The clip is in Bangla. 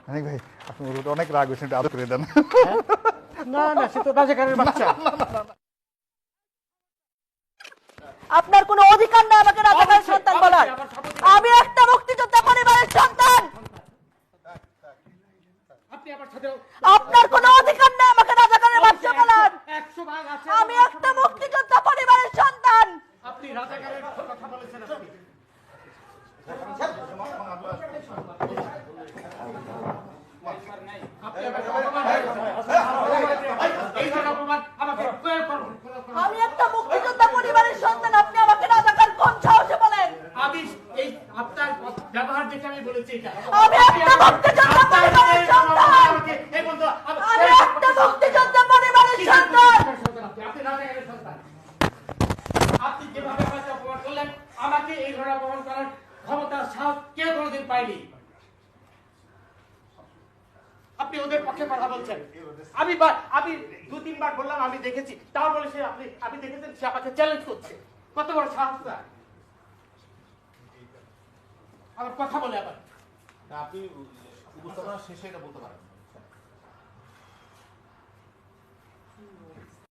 অনেক ভাই আপনি ওর উপর অনেক রাগ হয়েছেন, একটু আদর করে দেন। না না, সে তো রাজাকারের বাচ্চা। আপনার কোনো অধিকার নেই আমাকে রাজাকারের সন্তান বলার। আমি একটা মুক্তিযোদ্ধা পরিবারের সন্তান। আপনি আমার সাথে আপনার কোনো অধিকার নেই আমাকে রাজাকারের বাচ্চা বলার। 100 ভাগ আছে। আমি একটা মুক্তিযোদ্ধা পরিবারের সন্তান। আপনি রাজাকারের কথা বলেছেন। আমি একটা মুক্তিযোদ্ধা পরিবারের সন্তান, আপনি আমাকে রাজাকার কোন সাহসে বলেন? আমি এই আপনার ব্যবহার দেখে আমি বলেছি এটা। আমি একটা মুক্তিযোদ্ধা পরিবারের সন্তান। এই বন্ধু, আমি একটা মুক্তিযোদ্ধা পরিবারের সন্তান। আপনি রাজাকারের সন্তান। আপনি যেভাবে আমাকে অপমান করলেন, আমাকে এই ধরনের অপমান করার ক্ষমতা সাহস কেউ কোনোদিন পায়নি। আপনি ওদের পক্ষে কথা বলছেন। আমি 2-3 বার বললাম আমি দেখেছি, তাও বলে সে আপনি দেখেছেন, সে আমাকে চ্যালেঞ্জ করছে। কত বড় সাহস তার! আমার কথা বলে আবার আপনি উপস্থাপনা শেষে এটা বলতে পারেন।